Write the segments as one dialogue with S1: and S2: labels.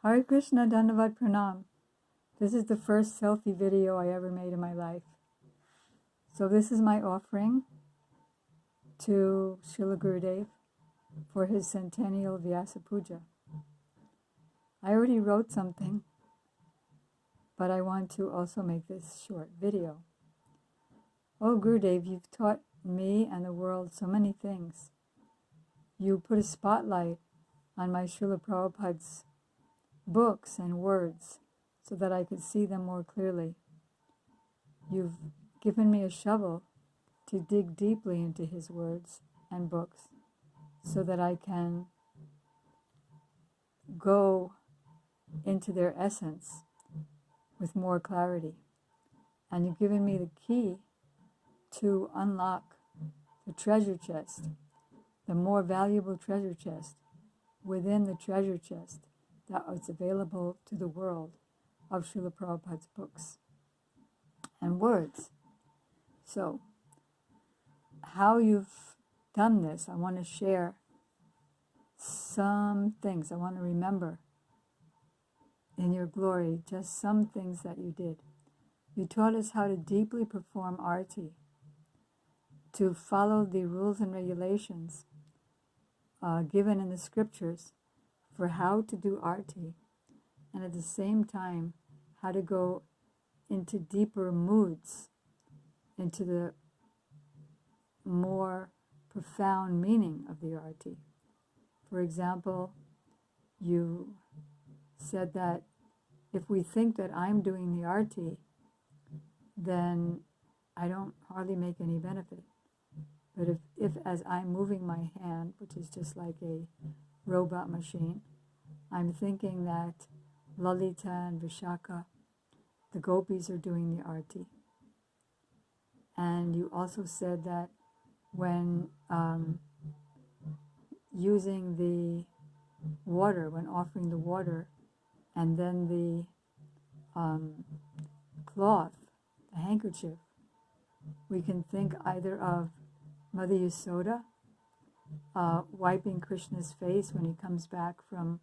S1: Hare Krishna, Dandavat Pranam. This is the first selfie video I ever made in my life. So this is my offering to Srila Gurudev for his Centennial Vyasa-puja. I already wrote something, but I want to also make this short video. Oh Gurudev, you've taught me and the world so many things. You put a spotlight on my Srila Prabhupada's books and words so that I could see them more clearly. You've given me a shovel to dig deeply into his words and books so that I can go into their essence with more clarity. And you've given me the key to unlock the treasure chest, the more valuable treasure chest within the treasure chest that is available to the world of Srila Prabhupada's books and words. So, how you've done this, I want to share some things. I want to remember in your glory just some things that you did. You taught us how to deeply perform arati, to follow the rules and regulations given in the scriptures for how to do arati, and at the same time how to go into deeper moods, into the more profound meaning of the arati. For example, you said that if we think that I'm doing the arati, then I don't hardly make any benefit. But if as I'm moving my hand, which is just like a robot machine, I'm thinking that Lalita and Vishaka, the gopis, are doing the arati. And you also said that when using the water, when offering the water, and then the cloth, the handkerchief, we can think either of Mother Yasoda wiping Krishna's face when he comes back from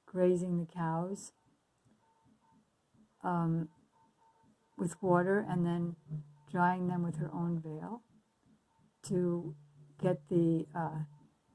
S1: grazing the cows with water, and then drying them with her own veil to get the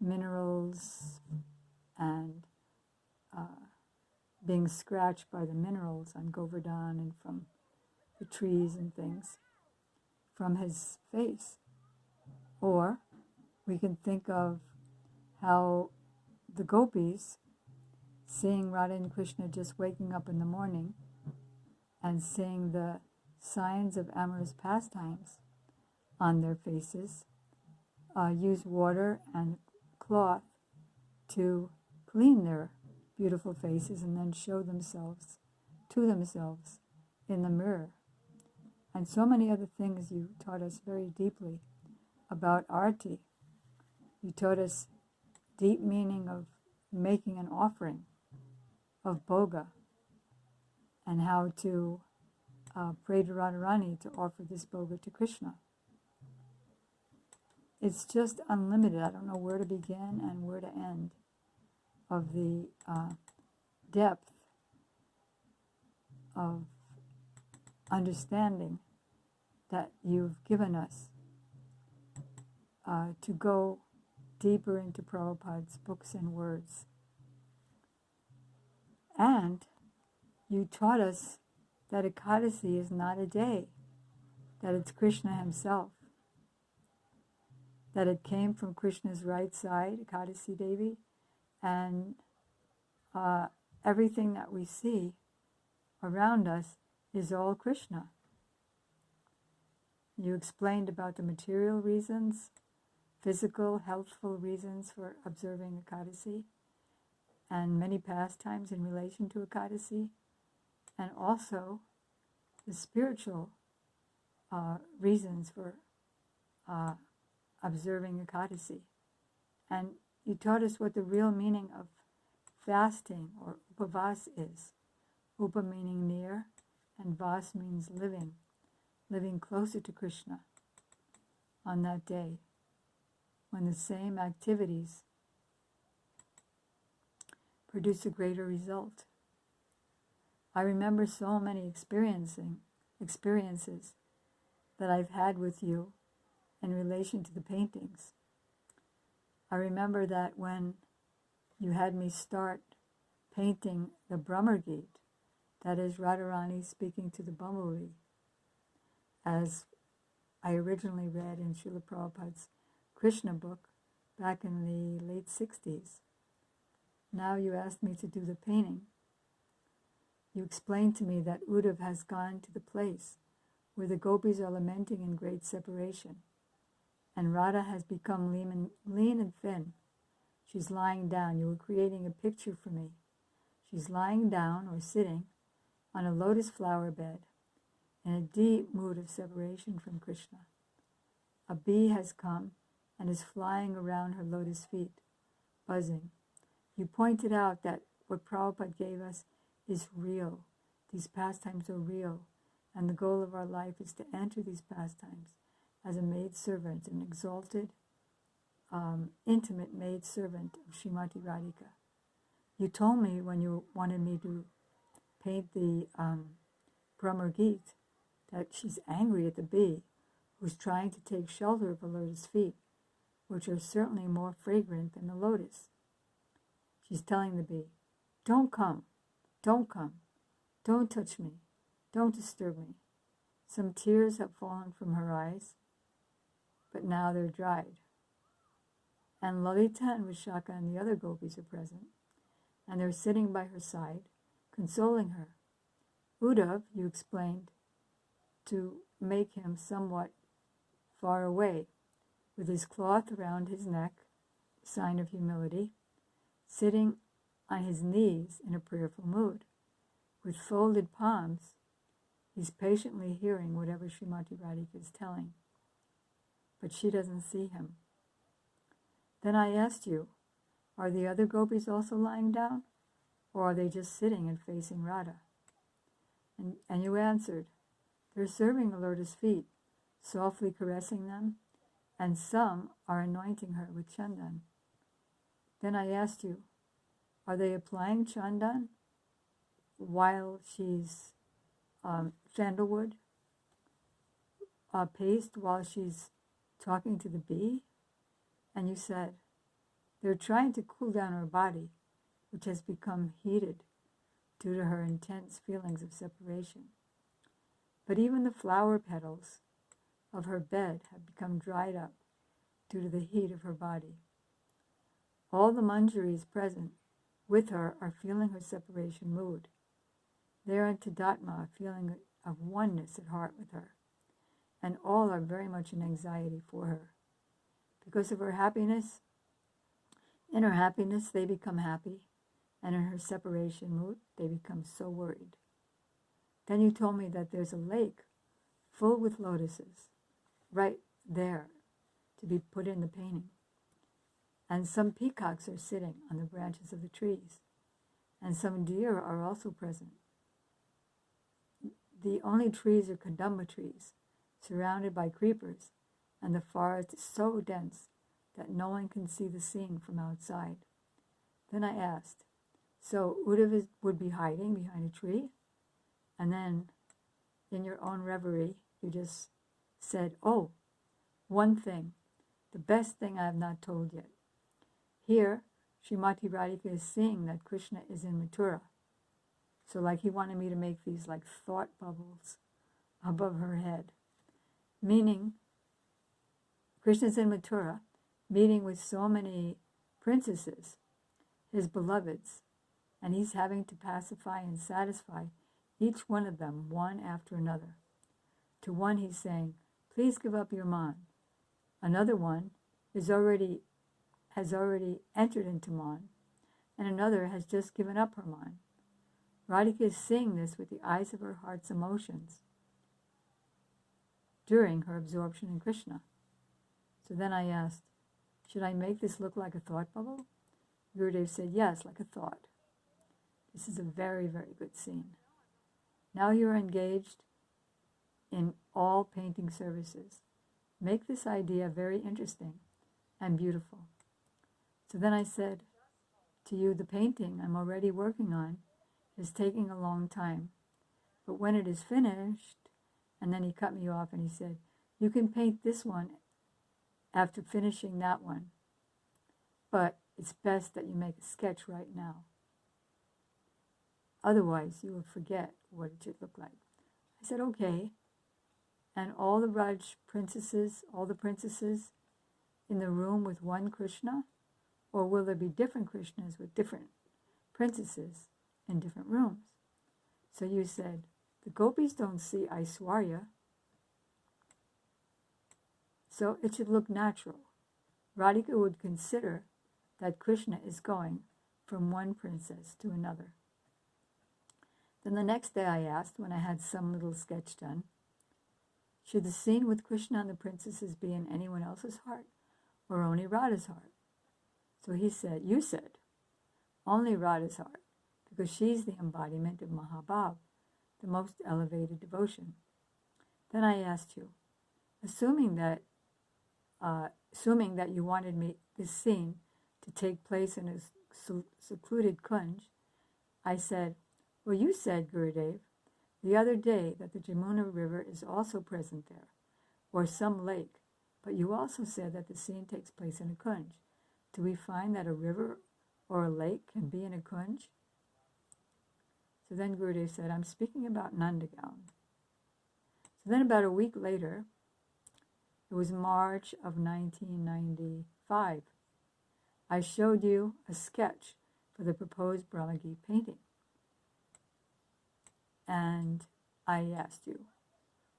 S1: minerals and being scratched by the minerals on Govardhan and from the trees and things from his face. Or we can think of how the gopis, seeing Radha and Krishna just waking up in the morning and seeing the signs of amorous pastimes on their faces, use water and cloth to clean their beautiful faces and then show themselves to themselves in the mirror. And so many other things you taught us very deeply about arati. You taught us deep meaning of making an offering of bhoga and how to pray to Radharani to offer this bhoga to Krishna. It's just unlimited. I don't know where to begin and where to end of the depth of understanding that you've given us to go deeper into Prabhupada's books and words. And you taught us that Ekadasi is not a day, that it's Krishna himself, that it came from Krishna's right side, Ekadasi Devi, and everything that we see around us is all Krishna. You explained about the material reasons, physical, healthful reasons for observing Ekadasi, and many pastimes in relation to Ekadasi, and also the spiritual reasons for observing Ekadasi. And you taught us what the real meaning of fasting or upavas is. Upa meaning near, and vas means living closer to Krishna on that day, when the same activities produce a greater result. I remember so many experiences that I've had with you in relation to the paintings. I remember that when you had me start painting the Brahma Gita, that is Radharani speaking to the bumblebee, as I originally read in Srila Prabhupada's Krishna book back in the late 60s. Now you asked me to do the painting. You explained to me that Uddhav has gone to the place where the gopis are lamenting in great separation, and Radha has become lean and thin. She's lying down. You were creating a picture for me. She's lying down or sitting on a lotus flower bed in a deep mood of separation from Krishna. A bee has come and is flying around her lotus feet, buzzing. You pointed out that what Prabhupada gave us is real. These pastimes are real, and the goal of our life is to enter these pastimes as a maidservant, an exalted, intimate maidservant of Srimati Radhika. You told me when you wanted me to paint the Brahma Gita that she's angry at the bee who's trying to take shelter of her lotus feet, which are certainly more fragrant than the lotus. She's telling the bee, don't come, don't come, don't touch me, don't disturb me. Some tears have fallen from her eyes, but now they're dried. And Lalita and Vishaka and the other gopis are present, and they're sitting by her side, consoling her. Uddhav, you explained, to make him somewhat far away, with his cloth around his neck, sign of humility, sitting on his knees in a prayerful mood. With folded palms, he's patiently hearing whatever Srimati Radhika is telling, but she doesn't see him. Then I asked you, are the other gopis also lying down, or are they just sitting and facing Radha? And you answered, they're serving the lotus feet, softly caressing them, and some are anointing her with chandan. Then I asked you, are they applying chandan while she's sandalwood paste while she's talking to the bee? And you said, they're trying to cool down her body, which has become heated due to her intense feelings of separation. But even the flower petals of her bed have become dried up due to the heat of her body. All the manjaris present with her are feeling her separation mood. They are in Tadatma, a feeling of oneness at heart with her, and all are very much in anxiety for her. Because of her happiness, in her happiness they become happy, and in her separation mood they become so worried. Then you told me that there's a lake full with lotuses right there to be put in the painting. And some peacocks are sitting on the branches of the trees, and some deer are also present. The only trees are kadamba trees, surrounded by creepers, and the forest is so dense that no one can see the scene from outside. Then I asked, so Uddhav would be hiding behind a tree? And then, in your own reverie, you just said, oh, one thing, the best thing I have not told yet. Here, Srimati Radhika is seeing that Krishna is in Mathura. So like he wanted me to make these like thought bubbles above her head. Meaning, Krishna's in Mathura, meeting with so many princesses, his beloveds, and he's having to pacify and satisfy each one of them, one after another. To one he's saying, please give up your man. Another one has already entered into man, and another has just given up her man. Radhika is seeing this with the eyes of her heart's emotions during her absorption in Krishna. So then I asked, should I make this look like a thought bubble? Gurudev said, yes, like a thought. This is a very, very good scene. Now you're engaged in all painting services. Make this idea very interesting and beautiful. So then I said to you, the painting I'm already working on is taking a long time. But when it is finished, and then he cut me off and he said, you can paint this one after finishing that one, but it's best that you make a sketch right now. Otherwise, you will forget what it should look like. I said, okay. And all the the princesses in the room with one Krishna? Or will there be different Krishnas with different princesses in different rooms? So you said, the gopis don't see Aishwarya, so it should look natural. Radhika would consider that Krishna is going from one princess to another. Then the next day I asked, when I had some little sketch done, should the scene with Krishna and the princesses be in anyone else's heart, or only Radha's heart? So he said, you said, only Radha's heart, because she's the embodiment of Mahabhav, the most elevated devotion. Then I asked you, assuming that you wanted this scene to take place in a secluded kunj, I said, well, you said, Gurudev, the other day that the Jamuna River is also present there, or some lake, but you also said that the scene takes place in a kunj. Do we find that a river or a lake can be in a kunj? So then Gurudev said, I'm speaking about Nandagaon. So then about a week later, it was March of 1995, I showed you a sketch for the proposed Brahmagita painting. And I asked you,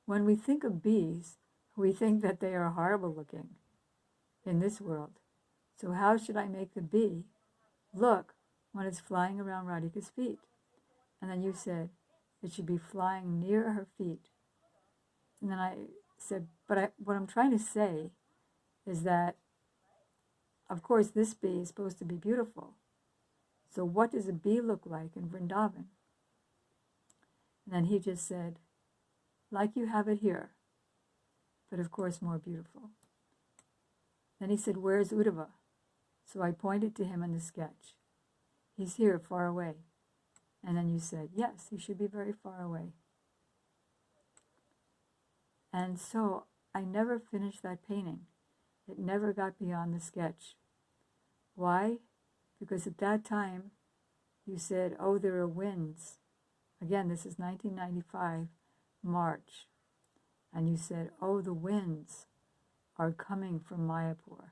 S1: when we think of bees, we think that they are horrible looking in this world. So how should I make the bee look when it's flying around Radhika's feet? And then you said, it should be flying near her feet. And then I said, but what I'm trying to say is that, of course, this bee is supposed to be beautiful. So what does a bee look like in Vrindavan? And then he just said, like you have it here, but of course more beautiful. Then he said, where's Uddhava? So I pointed to him in the sketch. He's here, far away. And then you said, yes, he should be very far away. And so I never finished that painting. It never got beyond the sketch. Why? Because at that time, you said, oh, there are winds. Again, this is 1995, March. And you said, oh, the winds are coming from Mayapur.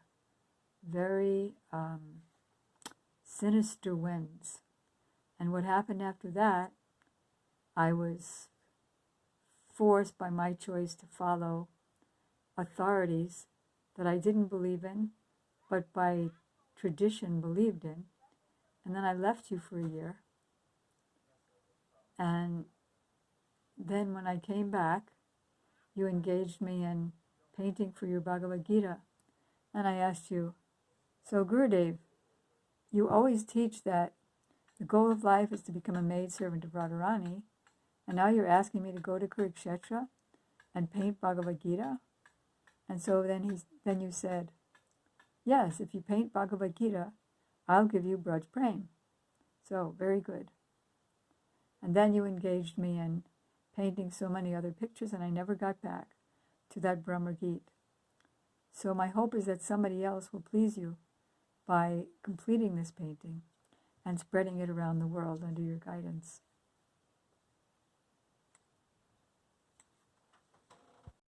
S1: Very sinister winds. And what happened after that, I was forced by my choice to follow authorities that I didn't believe in, but by tradition believed in. And then I left you for a year. And then when I came back, you engaged me in painting for your Bhagavad Gita. And I asked you, so Gurudev, you always teach that the goal of life is to become a maidservant of Radharani, and now you're asking me to go to Kurukshetra and paint Bhagavad Gita? And so then you said, yes, if you paint Bhagavad Gita, I'll give you Braj Prem. So, very good. And then you engaged me in painting so many other pictures, and I never got back to that Brahma Gita. So my hope is that somebody else will please you by completing this painting and spreading it around the world under your guidance.